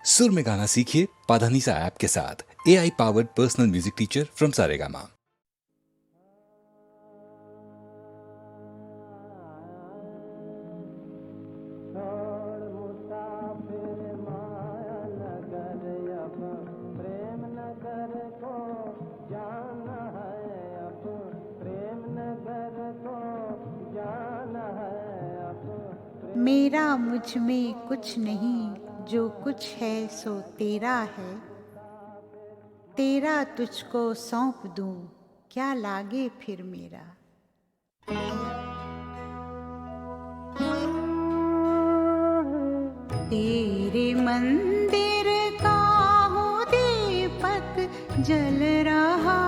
सुर में गाना सीखिए पाधानीसा ऐप के साथ। AI powered personal music teacher from Saregama. मेरा मुझ में कुछ नहीं, जो कुछ है सो तेरा है। तेरा तुझको सौंप दूं, क्या लागे फिर मेरा। तेरे मंदिर का हूँ दीपक जल रहा,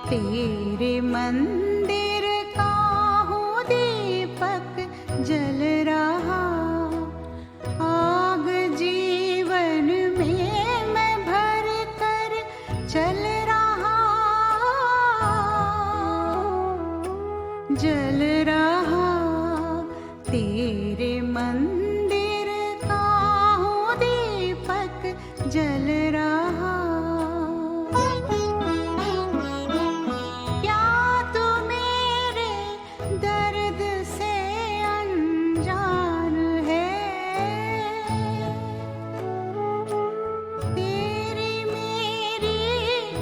तेरे मंदिर का हूँ दीपक जल रहा। आग जीवन में मैं भर कर चल रहा, जल रहा। तेरे मंदिर का हूँ दीपक जल रहा। क्या तू मेरे दर्द से अनजान है, तेरी मेरी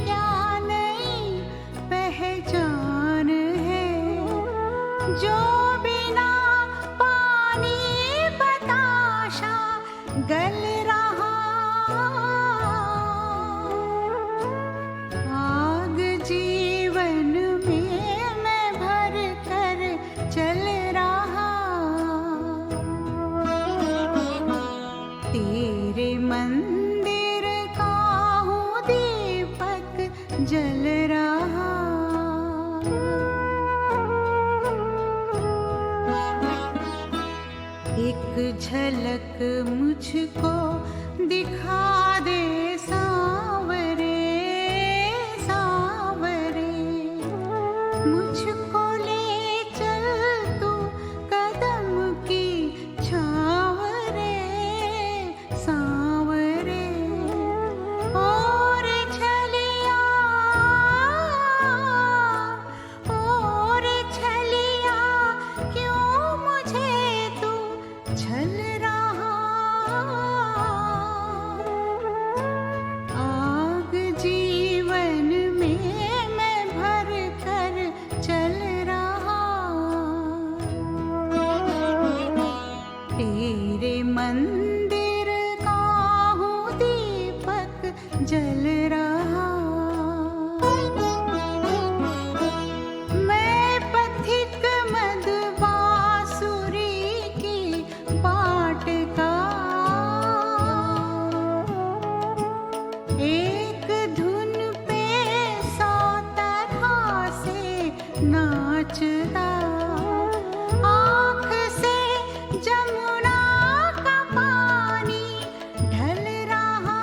क्या नई पहचान है। जो बिना पानी बताशा गल रहा, आग जीवन में मैं भर कर चल रहा। तेरे मंदिर का हूँ दीपक जल रहा। एक झलक मुझको दिखा दे सांवरे, सांवरे। मुझको ले चल तू कदम की छाँव रे, सांवरे। और छलिया, और छलिया, क्यों मुझे तू छल रहा। आग जीवन में मैं भर कर चल रहा। तेरे मंदिर का हूँ दीपक जल रहा। मैं पथिक मद बांसुरी की बाट का, एक धुन पे 100 तरह से नाचता। आँख से जमुना का पानी ढल रहा,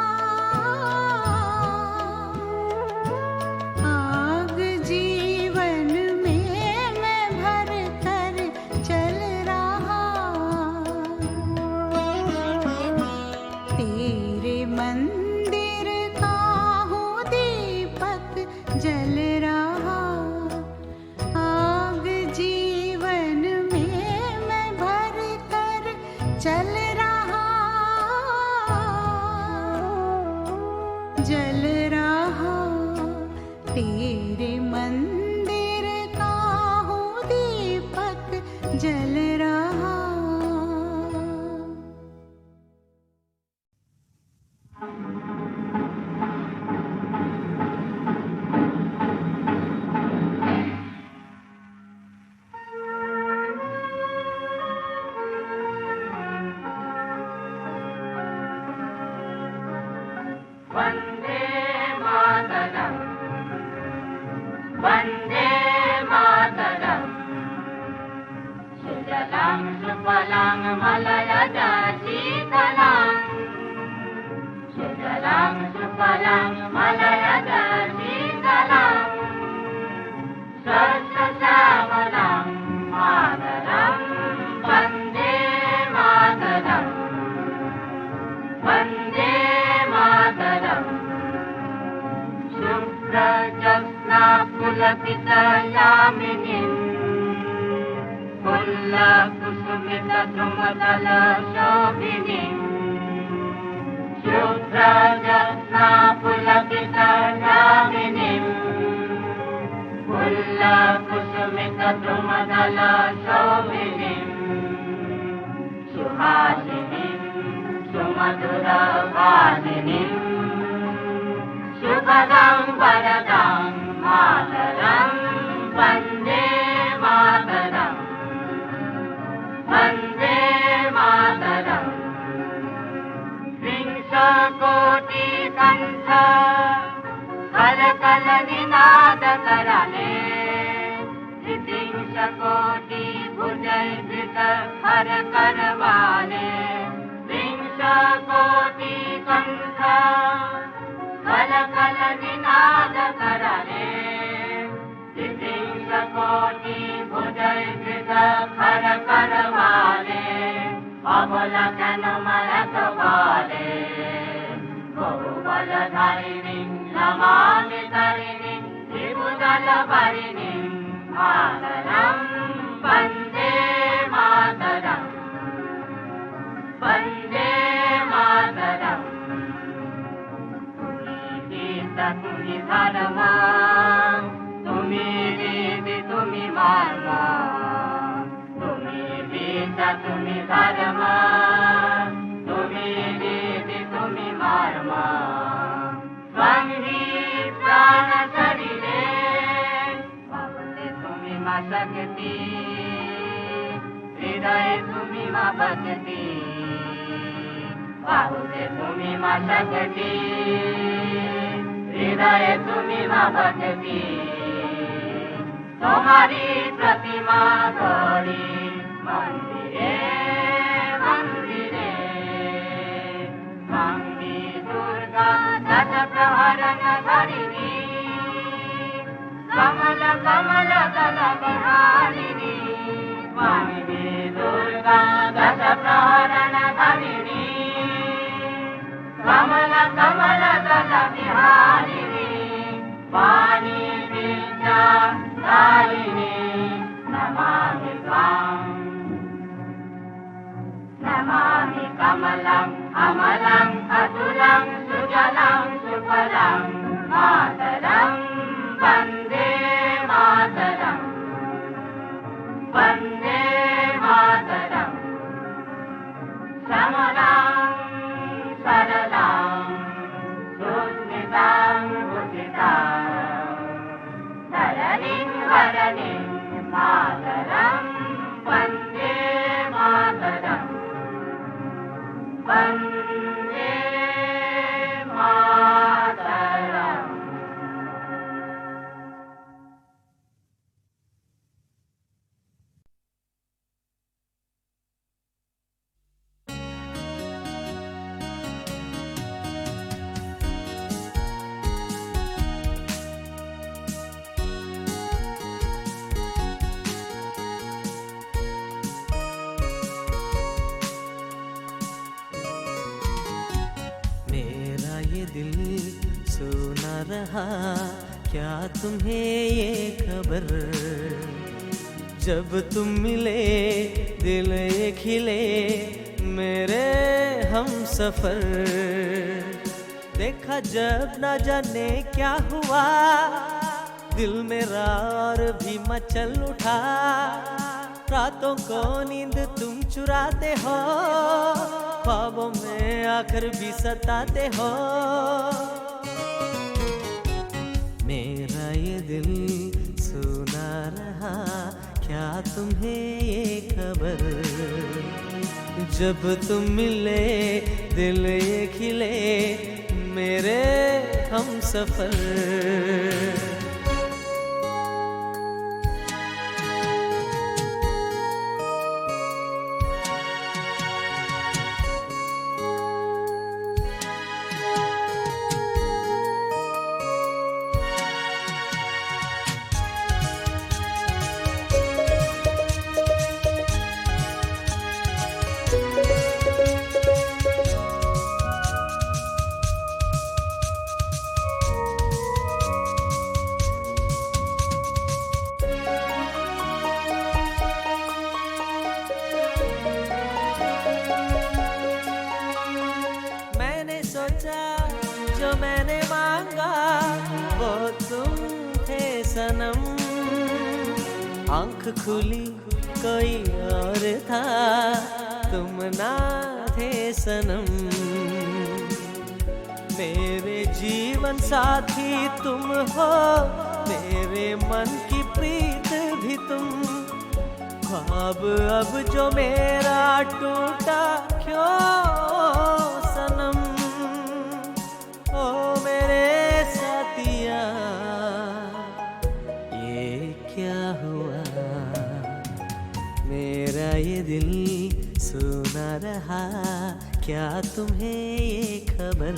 आग जीवन में मैं भर कर चल रहा। तेरे मंदिर का हूँ दीपक जल रहा। आग जीवन में मैं भर कर चल रहा, जल रहा। तेरे मंदिर का हूँ दीपक जल रहा। वन्दे मातरम्, वन्दे मातरम्। सुजलां सुफलां मलयज शीतलां, सुजलां सुफलां मलयज शीतलां। सस्यश्यामलां मातरम्, वन्दे मातरम्। सुमतल शोभिनीं शुभ्रजत्ना पुलकितयामिनीं फुल्लकुसुमितद्रुमदल शोभिनीं सुहासिनीं सुमधुरभासिनीं शुभदं वरदां मातरं वन्दे मातरम् वन्दे मातरम् विंशकोटिकण्ठ करकलनिनादकरणे विंशकोटिभुजैर्धृत करकरवाले विंशकोटिकण्ठ करकलनिनादकरणे विंशकोटिभुजैर्धृत करकरवाले अबलकनमलकवाले बहुबलधारिणीं नमामि तरिणीं त्रिभुजलभरिणीं मातरं वन्दे मातरम् वन्दे मातरम् तुम्ही धर्म तुम्ही रीति तुम्ही मर्म तुम्ही गीत तुम्ही धर्म तुम्ही रीति तुम्ही मर्म स्वं हि प्राण शरीरे भवते तुम्ही मा शक्ती हृदय तुम्ही मा भक्ती बाहुते तुम्ही मा शक्ती हृदय तुम्ही मा भक्ती तुम्हारी प्रतिमा गौरी मंदिरे मंदिरे स्वामी दुर्गा दश प्रहरण धरिणी कमल कमल दल विहारिणी स्वामी दुर्गा दश प्रहरण धरिणी कमल कमल दल विहारिणी वाणी विद्या दायिनी नमामि त्वाम् नमामि कमलम् अमलम् अतुलं सुजलं सुफलं मातरं वन्दे मातरम् वन्दे मातरम् समलां सरलां सुस्मितां भुजितां धरणीं वरणीं मातरं वन्दे मातरम् वन्दे मातरम् दिल सुना रहा क्या तुम्हें ये खबर जब तुम मिले दिल ये खिले मेरे हम सफर देखा जब ना जाने क्या हुआ दिल मेरा और भी मचल उठा रातों को नींद तुम चुराते हो ख्वाबों में आकर भी सताते हो मेरा ये दिल सुना रहा क्या तुम्हें ये खबर जब तुम मिले दिल ये खिले मेरे हम सफर जो मैंने मांगा वो तुम थे सनम। आंख खुली कोई और था, तुम ना थे सनम। मेरे जीवन साथी तुम हो, मेरे मन की प्रीत भी तुम। ख्वाब अब जो मेरा टूटा क्यों सनम। ओ मेरे साथिया ये क्या हुआ, मेरा ये दिल सुना रहा। क्या तुम्हें ये खबर,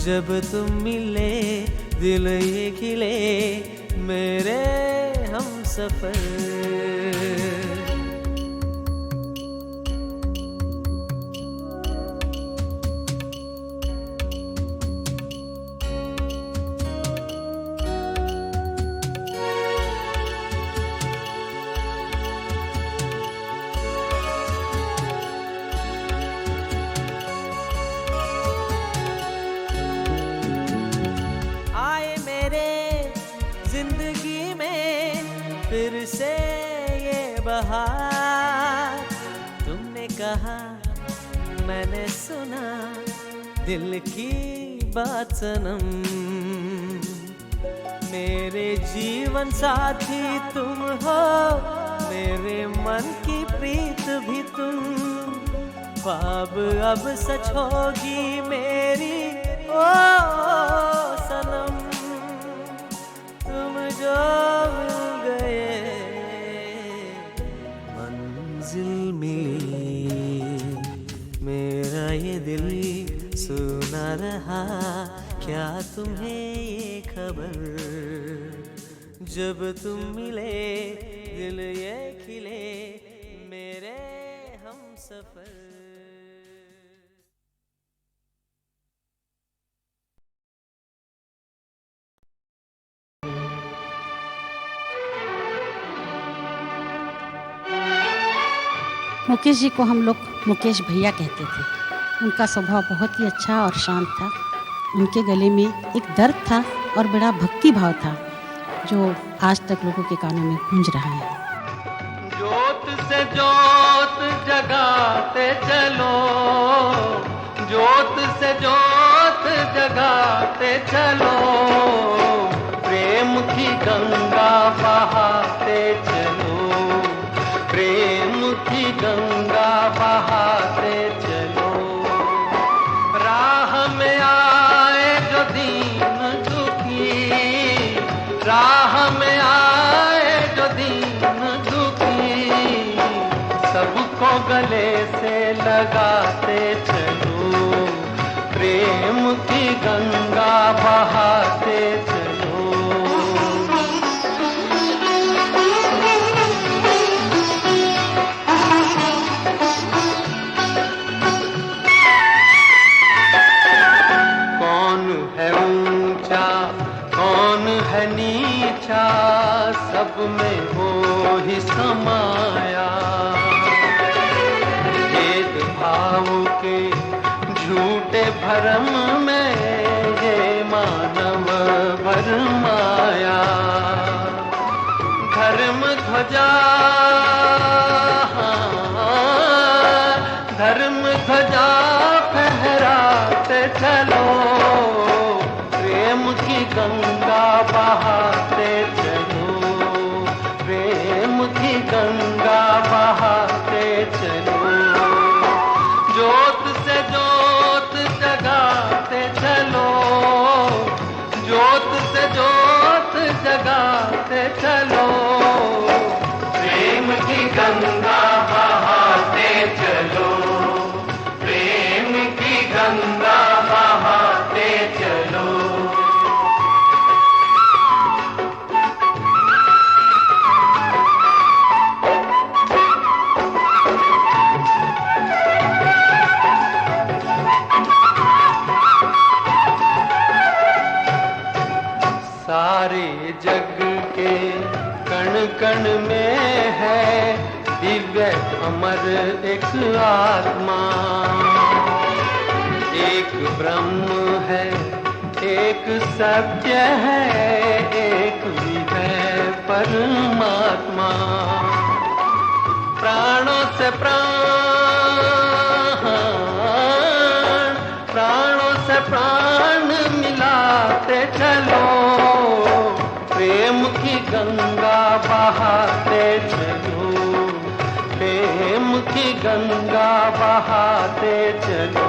जब तुम मिले दिल ये खिले मेरे हम सफर। जिंदगी में फिर से ये बहार, तुमने कहा मैंने सुना दिल की बात सनम। मेरे जीवन साथी तुम हो, मेरे मन की प्रीत भी तुम। ख्वाब अब सच होगी मेरी ओ सनम। तुम जो मिल गए मंजिल मिली, मेरा ये दिल सुना रहा। क्या तुम्हें ये खबर, जब तुम मिले दिल ये खिले मेरे हम सफर। मुकेश जी को हम लोग मुकेश भैया कहते थे। उनका स्वभाव बहुत ही अच्छा और शांत था। उनके गले में एक दर्द था और बड़ा भक्ति भाव था, जो आज तक लोगों के कानों में गूंज रहा है। जोत से जोत जगाते चलो, जोत से जोत जगाते चलो। प्रेम की गंगा बहाते चलो, प्रेम की गंगा बहाते चलो। राह में आए जो दीन दुखी, राह में आए जो दीन दुखी, सबको गले से लगाते चलो। प्रेम की गंगा बहाते चलो। नीचा सब में हो ही समाया, भेद भाव के झूठे भरम में ये मानव भरमाया। धर्म ध्वजा, धर्म ध्वजा फहराते चलो। प्रेम की गंगा बहाते चलो, प्रेम की गंगा बहाते चलो। जोत से जोत जगाते चलो, जोत से जोत जगाते चलो। प्रेम की गंगा बहाते चलो, प्रेम की गंगा बहाते चलो। सारे जग के कण कण में है दिव्य अमर एक आत्मा। एक ब्रह्म है, एक सत्य है, एक भी है परमात्मा। प्राणों से प्राण मिलाते चलो, प्रेम की गंगा बहाते चलो, प्रेम की गंगा बहाते चलो।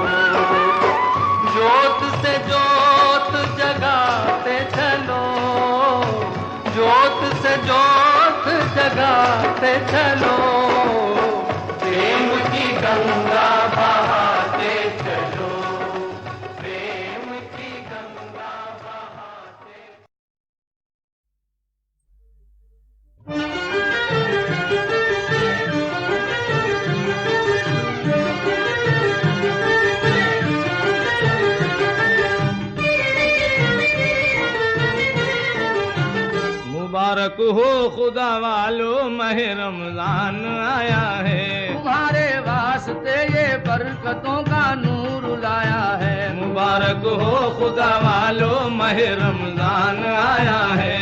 ज्योत से ज्योत जगाते चलो, ज्योत से ज्योत जगाते चलो, प्रेम की गंगा बहाते चलो, प्रेम की गंगा बहाते। मुबारक हो खुदा वालों, माह रमजान आया है। तुम्हारे वास्ते ये बरकतों का नूर लाया है। मुबारक हो खुदा वालों, माह रमजान आया है।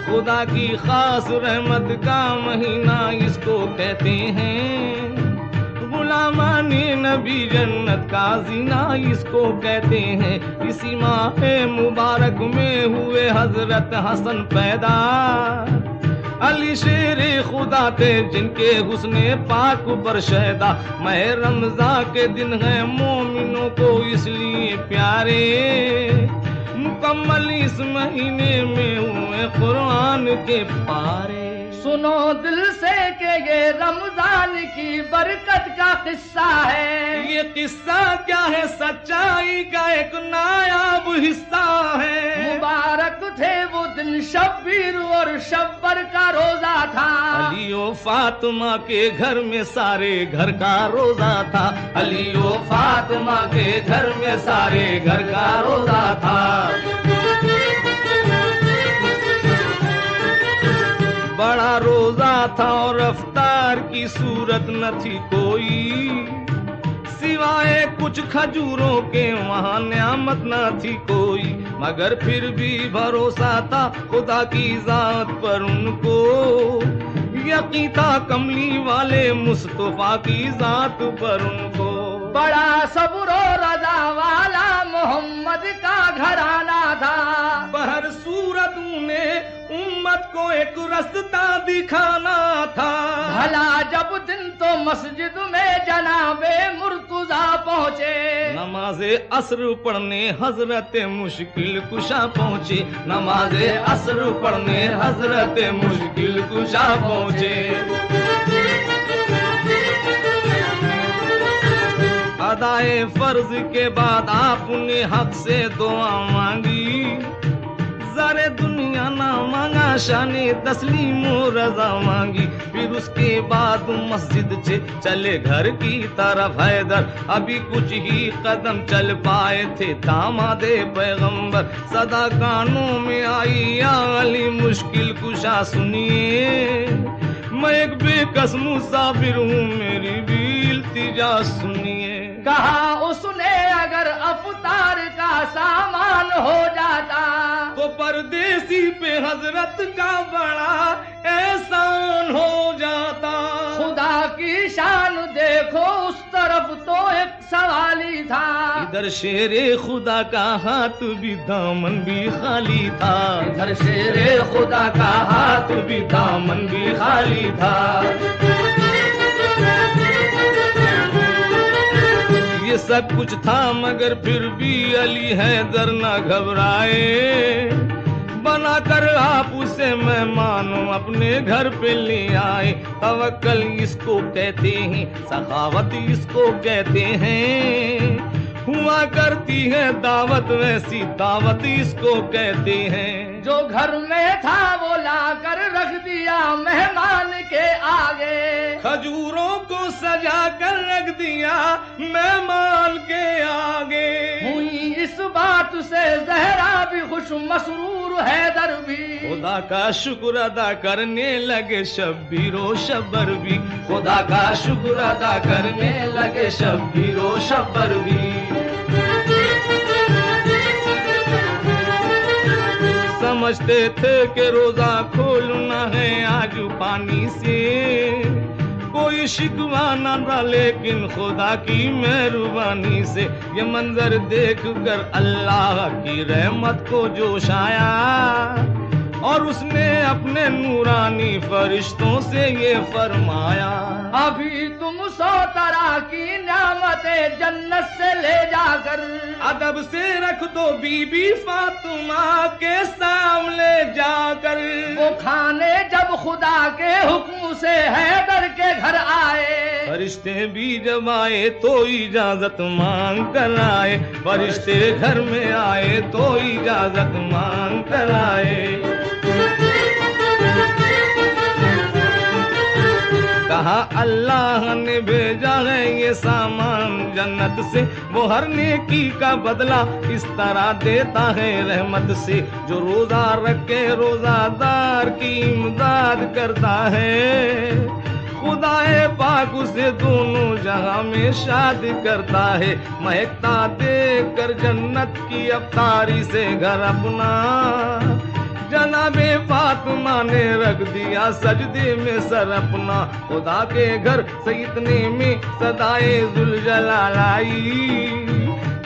खुदा की खास रहमत का महीना इसको कहते हैं। गुलामानी नबी जन्नत का जीना इसको कहते हैं। इसी माह मुबारक में हुए हजरत हसन पैदा। अली शेरे खुदा थे जिनके हुस्ने पाक पर शैदा। माह रमजान के दिन है मोमिनों को इसलिए प्यारे। मुकम्मल इस महीने में हुए कुरान के पारे। सुनो दिल से कि ये रमजान की बरकत का किस्सा है। ये किस्सा क्या है, सच्चाई का एक नायाब हिस्सा है। मुबारक थे वो दिन शब्बीर और शब्बर का रोजा था। अली ओ फातिमा के घर में सारे घर का रोजा था। अली ओ फातिमा के घर में सारे घर का रोजा था। बड़ा रोजा था और अफ्तार की सूरत न थी कोई। सिवाय कुछ खजूरों के वहाँ नियामत न थी कोई। मगर फिर भी भरोसा था खुदा की जात पर उनको। यकीन था कमली वाले मुस्तफा की जात पर उनको। बड़ा सब्र और रजा वाला मोहम्मद का घराना था। बहर सूरत उन्हें उम्मत को एक रास्ता दिखाना था। भला जब दिन तो मस्जिद में जनाबे मुर्तुजा पहुँचे। नमाज़े असर पढ़ने हजरत मुश्किल कुशा पहुँचे। नमाज़े असर पढ़ने हजरत मुश्किल कुशा पहुँचे। अदाए फर्ज के बाद आपने हक से दुआ मांगी। ज़रे दुनिया ना मांगा, शाने तस्लीमो रजा मांगी। फिर उसके बाद मस्जिद से चले घर की तरफ हैदर। अभी कुछ ही कदम चल पाए थे दामादे पैगंबर। सदा कानों में आई या अली मुश्किल कुशा सुनिए। मैं एक बेकस मुसाफिर हूँ, मेरी भी इल्तिजा सुनिए। कहा उसने अगर अफ्तार का सामान हो जाता तो परदेसी पे हजरत का बड़ा एहसान हो जाता। खुदा की शान देखो उस तरफ तो एक सवाली था। इधर शेरे खुदा का हाथ भी दामन भी खाली था। इधर शेरे खुदा का हाथ भी दामन भी खाली था। ये सब कुछ था मगर फिर भी अली हैदर न घबराए। बनाकर आप उसे मेहमान अपने घर पे ले आए। तवक्कल इसको कहते हैं, सखावत इसको कहते हैं। हुआ करती है दावत वैसी दावत इसको कहते हैं। जो घर में था वो लाकर रख दिया मेहमान के आगे। खजूरों को सजा कर रख दिया दिया मेहमान के आगे। हुई इस बात से जहरा भी खुश, मसरूर हैदर भी। खुदा का शुक्र अदा करने लगे शब्बीरो शब्बर भी। खुदा का शुक्र अदा करने लगे शब्बीरो शब्बर भी। समझते थे कि रोजा खोलना है आज पानी से, कोई शिकवा न था लेकिन खुदा की मेहरबानी से ये मंजर देख कर अल्लाह की रहमत को जोश आया और उसने अपने नूरानी फरिश्तों से ये फरमाया, अभी तुम 100 तरह की नियामतें जन्नत से ले जाकर अदब से रख दो बीबी फातिमा के सामने जाकर। वो खाने जब खुदा के हुक्म से हैदर के घर आए, फरिश्ते भी जब आए तो इजाजत मांग कर आए। फरिश्ते घर में आए तो इजाजत मांग कर आए। कहा अल्लाह ने भेजा है ये सामान जन्नत से, वो हर नेकी का बदला इस तरह देता है रहमत से। जो रोजा रखे रोजादार की इमदाद करता है, खुदाए पाक उसे दोनों जहां में शादी करता है। महकता देख कर जन्नत की अफ्तारी से घर अपना, जनाबे फातिमा ने रख दिया सजदे में सर अपना। खुदा के घर से इतने में सदाए जुलजलाल आई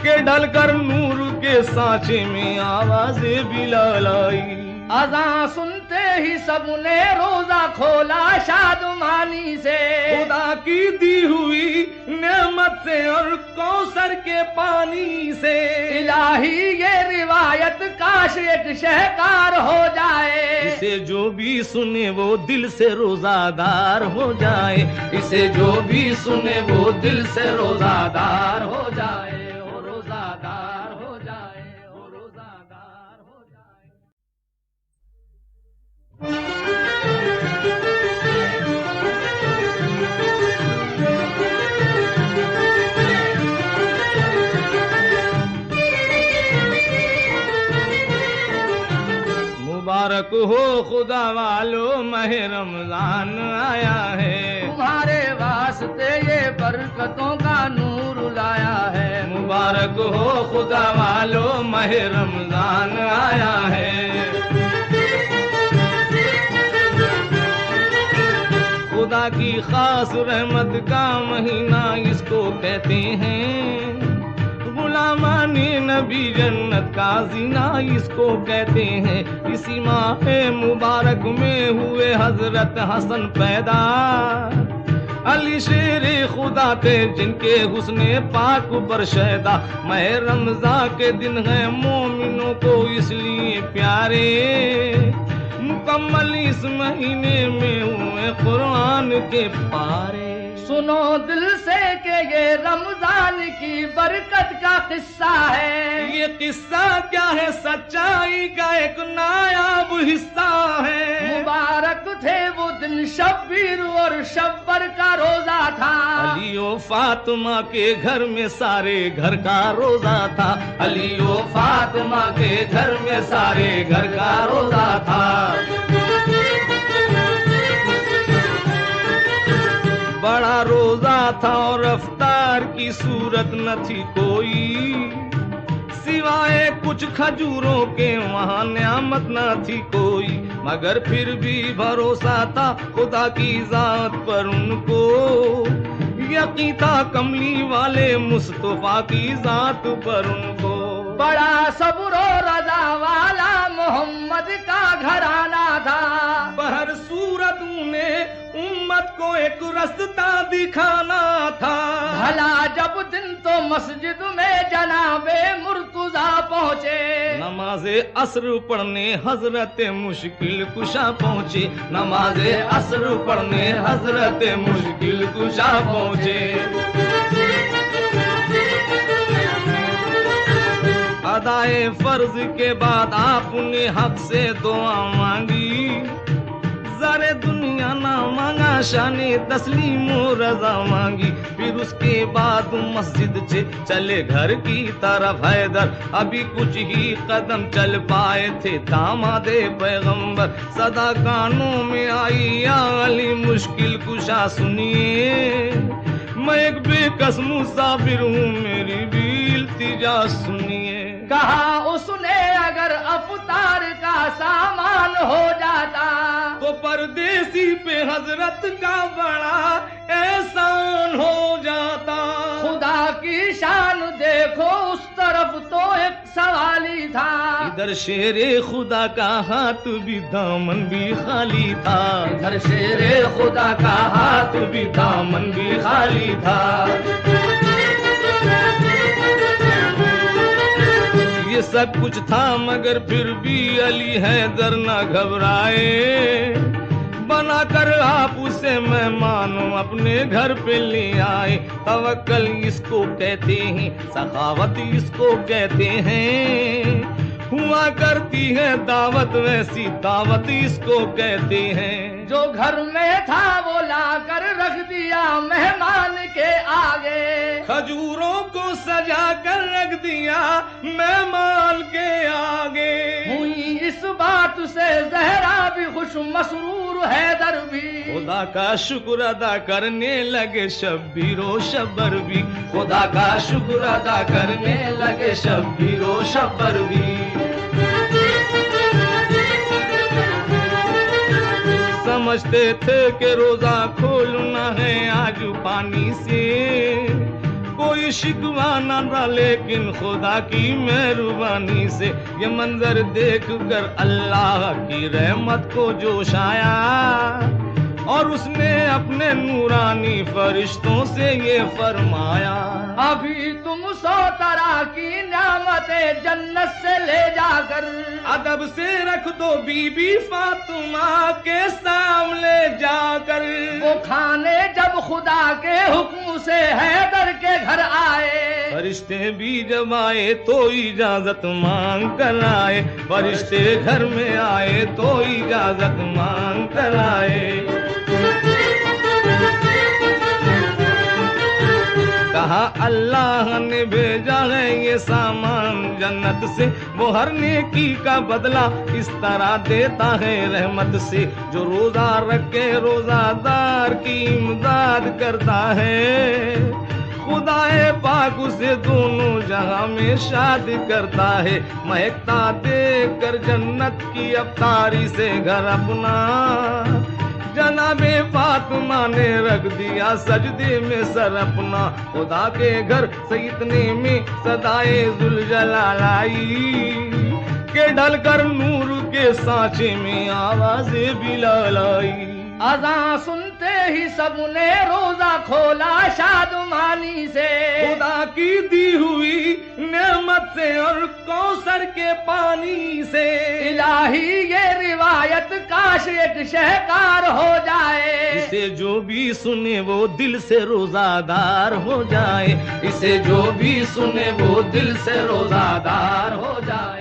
के ढलकर नूर के सांचे में आवाज़े बिलाल आई। अज़ान सुनते ही सबने रोजा खोला शादमानी से, खुदा की दी हुई नेमत से और कौसर के पानी से। इलाही ये रिवायत काश एक शहकार हो जाए, इसे जो भी सुने वो दिल से रोजादार हो जाए। इसे जो भी सुने वो दिल से रोजादार हो जाए। ओ रोजादार हो जाए, ओ रोजादार हो जाए। मुबारक हो खुदा वालों माह रमजान आया है, तुम्हारे वास्ते ये बरकतों का नूर लाया है। मुबारक हो खुदा वालों माह रमजान आया है। खुदा की खास रहमत का महीना इसको कहते हैं, गुलामानी नबी जन्नत का जीना इसको कहते हैं। इसी माह मुबारक में हुए हजरत हसन पैदा, अली शेरे खुदा थे जिनके हुस्ने पाक पर शैदा। माह रमजान के दिन है मोमिनों को इसलिए प्यारे, मुकम्मल इस महीने में हुए कुरान के पारे। सुनो दिल से कि ये रमजान की बरकत का किस्सा है। ये किस्सा क्या है, सच्चाई का एक नायाब हिस्सा है। मुबारक थे वो दिन शब्बीर और शब्बर का रोजा था। अली ओ फातिमा के घर में सारे घर का रोजा था। अली ओ फातिमा के घर में सारे घर का रोजा था। बड़ा रोजा था और अफ्तार की सूरत न थी कोई, सिवाय कुछ खजूरों के वहाँ नियामत न थी कोई। मगर फिर भी भरोसा था खुदा की जात पर उनको, यकीन था कमली वाले मुस्तफा की जात पर उनको। बड़ा सब्र और रजा वाला मोहम्मद का घराना था। बहर सूरत उन्हें उम्मत को एक रास्ता दिखाना था। भला जब दिन तो मस्जिद में जनाबे मुर्तुजा पहुँचे, नमाज़े असर पढ़ने हजरत मुश्किल कुशा पहुँचे। नमाज़े असर पढ़ने हजरत मुश्किल कुशा पहुँचे। अदाए फर्ज के बाद आपने हक से दुआ मांगी, ज़रे दुनिया ना मांगा मंगा शाने तस्लीमो रजा मांगी। फिर उसके बाद मस्जिद से चले घर की तरफ हैदर। अभी कुछ ही कदम चल पाए थे दामादे पैगंबर। सदा कानों में आई या अली मुश्किल कुशा सुनिए, मैं एक बेकस मुसाफिर हूँ मेरी भी इल्तिजा सुनिए। कहा उसने अगर अफ्तार का सामान हो जाता तो परदेसी पे हजरत का बड़ा एहसान हो जाता। खुदा की शान देखो उस तरफ तो एक सवाली था। इधर शेरे खुदा का हाथ भी दामन भी खाली था। इधर शेरे खुदा का हाथ भी दामन भी खाली था। ये सब कुछ था मगर फिर भी अली हैदर न घबराए। बनाकर आप उसे मेहमान अपने घर पे ले आए। तवक्कल इसको कहते हैं, सखावत इसको कहते हैं। हुआ करती है दावत वैसी दावत इसको कहते हैं। जो घर में था वो लाकर रख दिया मेहमान के आगे। खजूरों को सजा कर रख दिया मेहमान के आगे। हुई इस बात से जहरा भी खुश मसरूर हैदर भी। खुदा का शुक्र अदा करने लगे शब्बीरो शब्बर भी। खुदा का शुक्र अदा करने लगे शब्बीरो शब्बर भी। समझते थे कि रोजा खोलना है आज पानी से। कोई शिकवा न था लेकिन खुदा की मेहरबानी से। ये मंजर देख कर अल्लाह की रहमत को जोश आया और उसने अपने नूरानी फरिश्तों से ये फरमाया। अभी तुम 100 तरह की नियामतें जन्नत से ले जाकर अदब से रख दो बीबी फातिमा के सामने जाकर। वो खाने जब खुदा के हुक्म से हैदर के घर आए। फरिश्ते भी जब आए तो इजाजत मांग कर आए। फरिश्ते घर में आए तो इजाजत मांग कर आए। कहा अल्लाह ने भेजा है ये सामान जन्नत से। वो हर नेकी का बदला इस तरह देता है रहमत से। जो रोजा रखे रोजादार की इमदाद करता है। खुदाए पाक उसे दोनों जहां में शादी करता है। महकता देख कर जन्नत की अफ्तारी से घर अपना। जनाबे फातिमा ने रख दिया सजदे में सर अपना। खुदा के घर से इतने में सदाए जुलजलाल आई के ढलकर नूर के सांचे में आवाज़े बिलाल आई। अज़ान सुनते ही सबने रोजा खोला शादमानी से। खुदा की दी हुई नेमत से और कौसर के पानी से। इलाही ये रिवायत काश एक शहकार हो जाए। इसे जो भी सुने वो दिल से रोजादार हो जाए। इसे जो भी सुने वो दिल से रोजादार हो जाए।